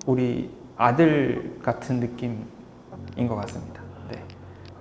우리 아들 같은 느낌인 것 같습니다. 네.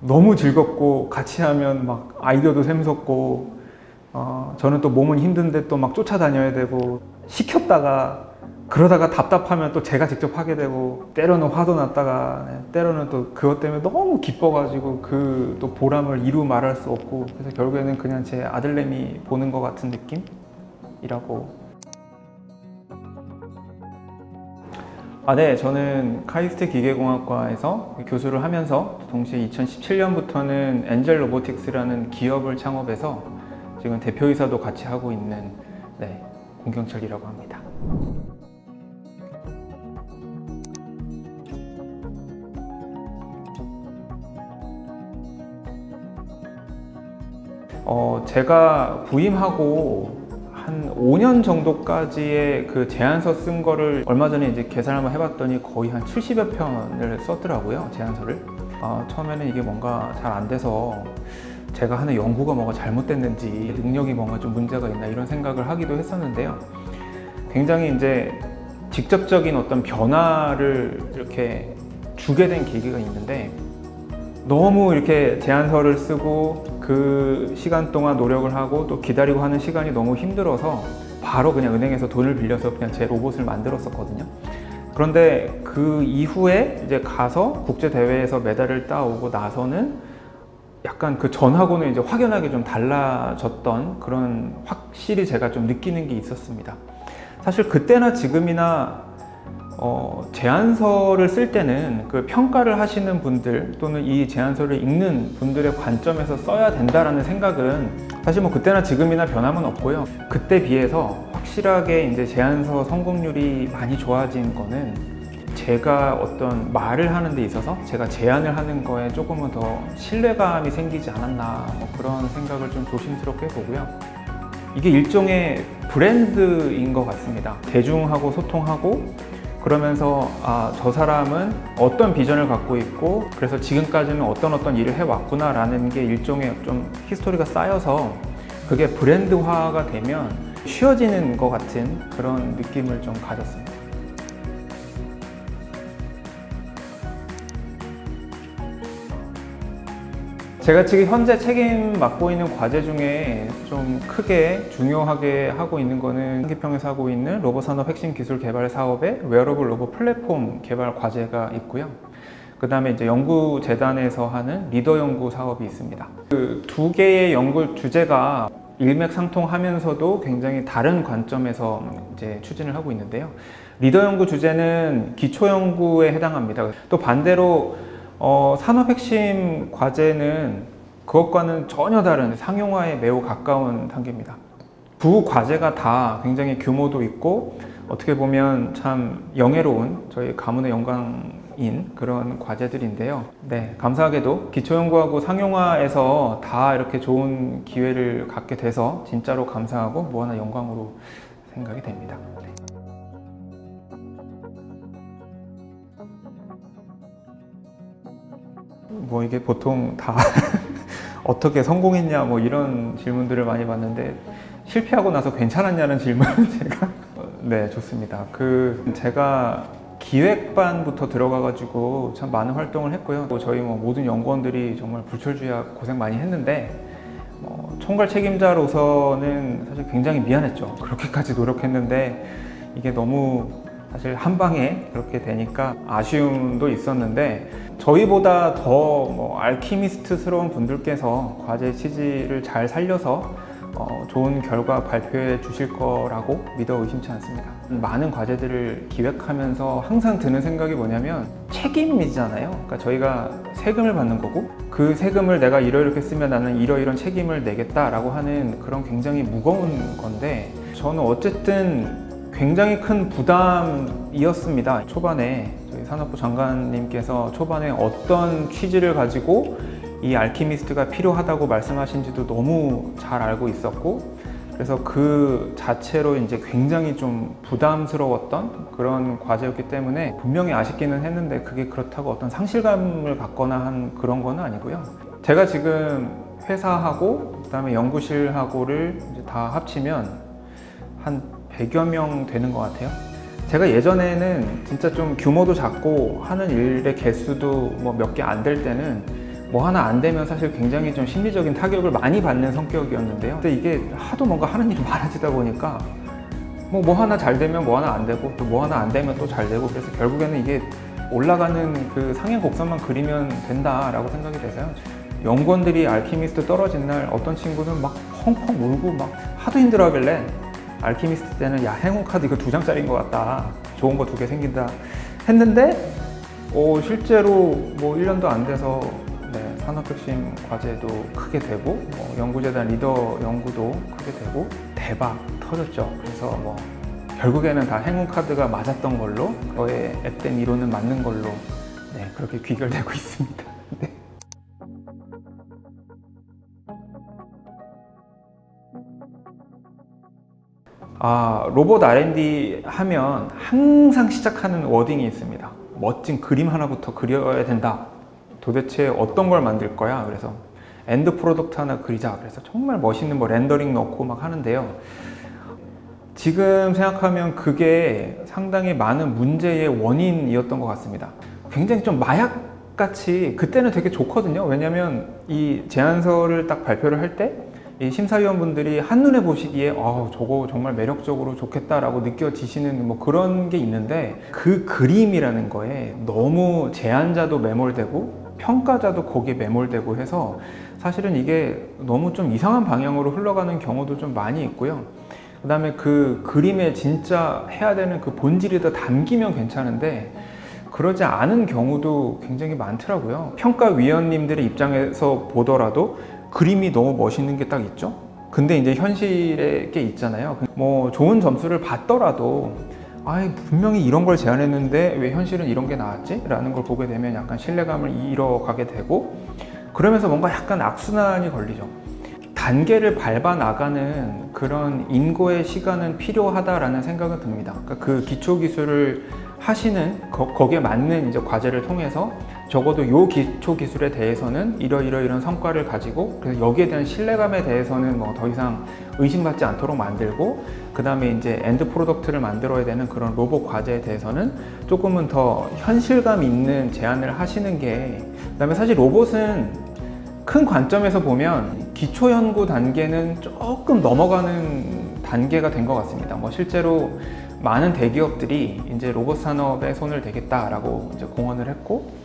너무 즐겁고 같이 하면 막 아이디어도 샘솟고 저는 또 몸은 힘든데 또 막 쫓아다녀야 되고 시켰다가 그러다가 답답하면 또 제가 직접 하게 되고 때로는 화도 났다가 때로는 또 그것 때문에 너무 기뻐가지고 그 또 보람을 이루 말할 수 없고 그래서 결국에는 그냥 제 아들내미 보는 것 같은 느낌이라고. 네, 저는 카이스트 기계공학과에서 교수를 하면서 동시에 2017년부터는 엔젤 로보틱스라는 기업을 창업해서 지금 대표이사도 같이 하고 있는 공경철이라고 합니다. 제가 부임하고 한 5년 정도까지의 그 제안서 쓴 거를 얼마 전에 이제 계산을 한번 해봤더니 거의 한 70여 편을 썼더라고요, 제안서를. 처음에는 이게 뭔가 잘 안 돼서 제가 하는 연구가 뭔가 잘못됐는지 능력이 뭔가 좀 문제가 있나 이런 생각을 하기도 했었는데요. 굉장히 이제 직접적인 어떤 변화를 이렇게 주게 된 계기가 있는데 너무 이렇게 제안서를 쓰고 그 시간 동안 노력을 하고 또 기다리고 하는 시간이 너무 힘들어서 바로 그냥 은행에서 돈을 빌려서 그냥 제 로봇을 만들었었거든요. 그런데 그 이후에 이제 가서 국제대회에서 메달을 따오고 나서는 약간 그 전하고는 이제 확연하게 좀 달라졌던 그런 확실히 제가 좀 느끼는 게 있었습니다. 사실 그때나 지금이나 제안서를 쓸 때는 그 평가를 하시는 분들 또는 이 제안서를 읽는 분들의 관점에서 써야 된다라는 생각은 사실 뭐 그때나 지금이나 변함은 없고요. 그때 비해서 확실하게 이제 제안서 성공률이 많이 좋아진 거는 제가 어떤 말을 하는 데 있어서 제가 제안을 하는 거에 조금은 더 신뢰감이 생기지 않았나 뭐 그런 생각을 좀 조심스럽게 보고요. 이게 일종의 브랜드인 것 같습니다. 대중하고 소통하고 그러면서 저 사람은 어떤 비전을 갖고 있고 그래서 지금까지는 어떤 일을 해왔구나 라는 게 일종의 좀 히스토리가 쌓여서 그게 브랜드화가 되면 쉬워지는 것 같은 그런 느낌을 좀 가졌습니다. 제가 지금 현재 책임 맡고 있는 과제 중에 좀 크게 중요하게 하고 있는 거는 한기평에서 하고 있는 로봇 산업 핵심 기술 개발 사업의 웨어러블 로봇 플랫폼 개발 과제가 있고요. 그 다음에 이제 연구재단에서 하는 리더 연구 사업이 있습니다. 그 두 개의 연구 주제가 일맥상통하면서도 굉장히 다른 관점에서 이제 추진을 하고 있는데요. 리더 연구 주제는 기초 연구에 해당합니다. 또 반대로 산업 핵심 과제는 그것과는 전혀 다른 상용화에 매우 가까운 단계입니다. 두 과제가 다 굉장히 규모도 있고 어떻게 보면 참 영예로운 저희 가문의 영광인 그런 과제들인데요. 네, 감사하게도 기초연구하고 상용화에서 다 이렇게 좋은 기회를 갖게 돼서 진짜로 감사하고 무한한 영광으로 생각이 됩니다. 뭐 이게 보통 다 어떻게 성공했냐 뭐 이런 질문들을 많이 받는데 실패하고 나서 괜찮았냐는 질문은 제가 네, 좋습니다. 제가 기획반부터 들어가가지고 참 많은 활동을 했고요. 저희 뭐 모든 연구원들이 정말 불철주야 고생 많이 했는데 총괄 책임자로서는 사실 굉장히 미안했죠. 그렇게까지 노력했는데 이게 너무 사실 한 방에 그렇게 되니까 아쉬움도 있었는데 저희보다 더 알키미스트스러운 분들께서 과제 취지를 잘 살려서 좋은 결과 발표해 주실 거라고 믿어 의심치 않습니다. 많은 과제들을 기획하면서 항상 드는 생각이 뭐냐면 책임이잖아요. 그러니까 저희가 세금을 받는 거고 그 세금을 내가 이렇게 쓰면 나는 이러이런 책임을 내겠다라고 하는 그런 굉장히 무거운 건데 저는 어쨌든 굉장히 큰 부담이었습니다. 초반에 저희 산업부 장관님께서 초반에 어떤 취지를 가지고 이 알키미스트가 필요하다고 말씀하신지도 너무 잘 알고 있었고 그래서 그 자체로 이제 굉장히 좀 부담스러웠던 그런 과제였기 때문에 분명히 아쉽기는 했는데 그게 그렇다고 어떤 상실감을 갖거나 한 그런 건 아니고요. 제가 지금 회사하고 그다음에 연구실하고를 이제 다 합치면 한 100여 명 되는 것 같아요. 제가 예전에는 진짜 좀 규모도 작고 하는 일의 개수도 뭐 몇 개 안 될 때는 뭐 하나 안 되면 사실 굉장히 좀 심리적인 타격을 많이 받는 성격이었는데요. 근데 이게 하도 뭔가 하는 일이 많아지다 보니까 뭐 하나 잘 되면 뭐 하나 안 되고 또 뭐 하나 안 되면 또 잘 되고, 그래서 결국에는 이게 올라가는 그 상행 곡선만 그리면 된다라고 생각이 돼서요. 연구원들이 알키미스트 떨어진 날 어떤 친구는 막 펑펑 울고 막 하도 힘들어 하길래 알키미스트 때는 야, 행운 카드 이거 2장짜리인 것 같다, 좋은 거 2개 생긴다 했는데 실제로 뭐 1년도 안 돼서 산업혁신 과제도 크게 되고 연구재단 리더 연구도 크게 되고 대박 터졌죠. 그래서 뭐 결국에는 다 행운 카드가 맞았던 걸로, 저의 앱된 이론은 맞는 걸로 그렇게 귀결되고 있습니다. 네. 로봇 R&D 하면 항상 시작하는 워딩이 있습니다. 멋진 그림 하나부터 그려야 된다. 도대체 어떤 걸 만들 거야? 그래서 엔드 프로덕트 하나 그리자. 그래서 정말 멋있는 뭐 렌더링 넣고 막 하는데요. 지금 생각하면 그게 상당히 많은 문제의 원인이었던 것 같습니다. 굉장히 좀 마약같이 그때는 되게 좋거든요. 왜냐면 이 제안서를 딱 발표를 할 때 이 심사위원분들이 한눈에 보시기에 저거 정말 매력적으로 좋겠다라고 느껴지시는 뭐 그런 게 있는데, 그 그림이라는 거에 너무 제안자도 매몰되고 평가자도 거기에 매몰되고 해서 사실은 이게 너무 좀 이상한 방향으로 흘러가는 경우도 좀 많이 있고요. 그 다음에 그 그림에 진짜 해야 되는 그 본질이 더 담기면 괜찮은데 그러지 않은 경우도 굉장히 많더라고요. 평가위원님들의 입장에서 보더라도 그림이 너무 멋있는 게 딱 있죠. 근데 이제 현실에 게 있잖아요. 뭐 좋은 점수를 받더라도 분명히 이런 걸 제안했는데 왜 현실은 이런 게 나왔지? 라는 걸 보게 되면 약간 신뢰감을 잃어가게 되고, 그러면서 뭔가 약간 악순환이 걸리죠. 단계를 밟아 나가는 그런 인고의 시간은 필요하다라는 생각은 듭니다. 그러니까 그 기초 기술을 하시는 거기에 맞는 이제 과제를 통해서 적어도 요 기초 기술에 대해서는 이런 성과를 가지고, 그래서 여기에 대한 신뢰감에 대해서는 뭐 더 이상 의심받지 않도록 만들고, 그 다음에 이제 엔드 프로덕트를 만들어야 되는 그런 로봇 과제에 대해서는 조금은 더 현실감 있는 제안을 하시는 게, 그 다음에 사실 로봇은 큰 관점에서 보면 기초 연구 단계는 조금 넘어가는 단계가 된 것 같습니다. 뭐 실제로 많은 대기업들이 이제 로봇 산업에 손을 대겠다라고 이제 공언을 했고,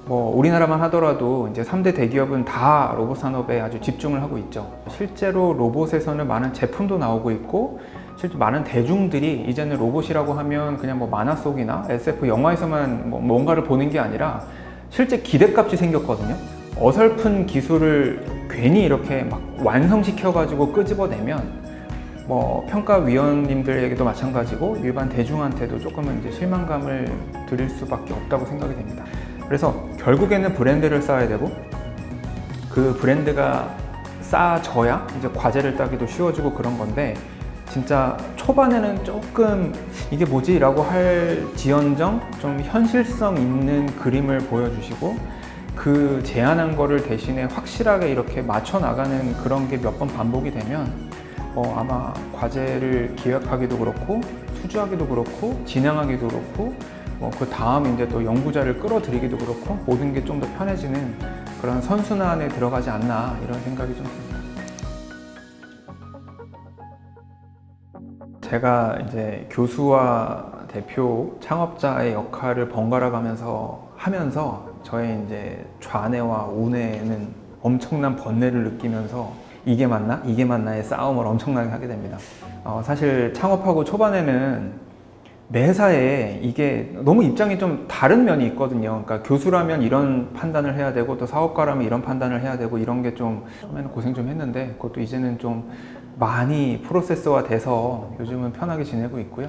뭐 우리나라만 하더라도 이제 3대 대기업은 다 로봇 산업에 아주 집중을 하고 있죠. 실제로 로봇에서는 많은 제품도 나오고 있고, 실제 많은 대중들이 이제는 로봇이라고 하면 그냥 뭐 만화 속이나 SF 영화에서만 뭔가를 보는 게 아니라 실제 기대값이 생겼거든요. 어설픈 기술을 괜히 이렇게 막 완성시켜 가지고 끄집어내면 뭐 평가위원님들에게도 마찬가지고 일반 대중한테도 조금은 이제 실망감을 드릴 수밖에 없다고 생각이 됩니다. 그래서 결국에는 브랜드를 쌓아야 되고, 그 브랜드가 쌓아져야 이제 과제를 따기도 쉬워지고 그런 건데, 진짜 초반에는 조금 이게 뭐지? 라고 할 지연정 좀 현실성 있는 그림을 보여주시고, 그 제안한 거를 대신에 확실하게 이렇게 맞춰 나가는 그런 게 몇 번 반복이 되면 아마 과제를 기획하기도 그렇고 수주하기도 그렇고 진행하기도 그렇고 그 다음 이제 또 연구자를 끌어들이기도 그렇고 모든 게 좀 더 편해지는 그런 선순환에 들어가지 않나, 이런 생각이 좀 듭니다. 제가 이제 교수와 대표, 창업자의 역할을 번갈아 가면서 하면서 저의 이제 좌뇌와 우뇌는 엄청난 번뇌를 느끼면서 이게 맞나? 이게 맞나의 싸움을 엄청나게 하게 됩니다. 사실 창업하고 초반에는 매사에 이게 너무 입장이 좀 다른 면이 있거든요. 그러니까 교수라면 이런 판단을 해야 되고 또 사업가라면 이런 판단을 해야 되고, 이런 게 좀 처음에는 고생 좀 했는데 그것도 이제는 좀 많이 프로세스화 돼서 요즘은 편하게 지내고 있고요.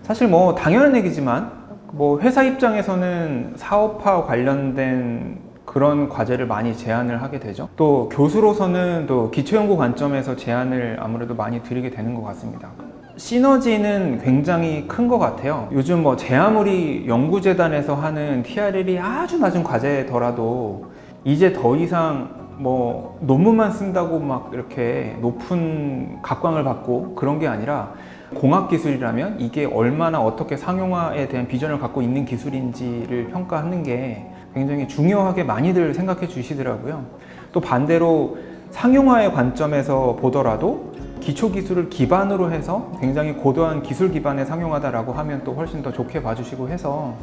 사실 뭐 당연한 얘기지만 뭐 회사 입장에서는 사업화 관련된 그런 과제를 많이 제안을 하게 되죠. 또 교수로서는 또 기초연구 관점에서 제안을 아무래도 많이 드리게 되는 것 같습니다. 시너지는 굉장히 큰 것 같아요. 요즘 뭐 제 아무리 연구재단에서 하는 TRL이 아주 낮은 과제더라도 이제 더 이상 뭐 논문만 쓴다고 막 이렇게 높은 각광을 받고 그런 게 아니라 공학기술이라면 이게 얼마나 어떻게 상용화에 대한 비전을 갖고 있는 기술인지를 평가하는 게 굉장히 중요하게 많이들 생각해 주시더라고요. 또 반대로 상용화의 관점에서 보더라도 기초기술을 기반으로 해서 굉장히 고도한 기술 기반의 상용화다라고 하면 또 훨씬 더 좋게 봐주시고 해서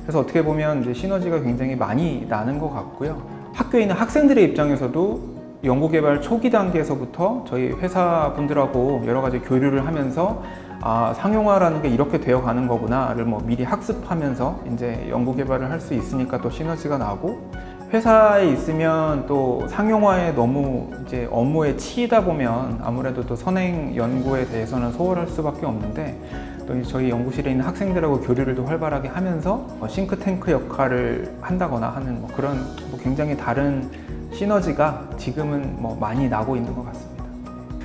그래서 어떻게 보면 이제 시너지가 굉장히 많이 나는 것 같고요. 학교에 있는 학생들의 입장에서도 연구개발 초기 단계에서부터 저희 회사분들하고 여러 가지 교류를 하면서 상용화라는 게 이렇게 되어 가는 거구나를 뭐 미리 학습하면서 이제 연구개발을 할 수 있으니까 또 시너지가 나고 회사에 있으면 또 상용화에 너무 이제 업무에 치이다 보면 아무래도 또 선행 연구에 대해서는 소홀할 수밖에 없는데 또 저희 연구실에 있는 학생들하고 교류를 또 활발하게 하면서 싱크탱크 역할을 한다거나 하는 뭐 그런 뭐 굉장히 다른 시너지가 지금은 뭐 많이 나고 있는 것 같습니다.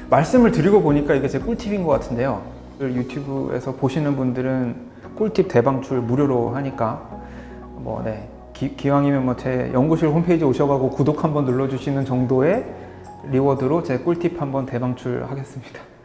말씀을 드리고 보니까 이게 제 꿀팁인 것 같은데요. 유튜브에서 보시는 분들은 꿀팁 대방출 무료로 하니까 뭐 네. 기왕이면 뭐 제 연구실 홈페이지 오셔가지고 구독 한번 눌러주시는 정도의 리워드로 제 꿀팁 한번 대방출하겠습니다.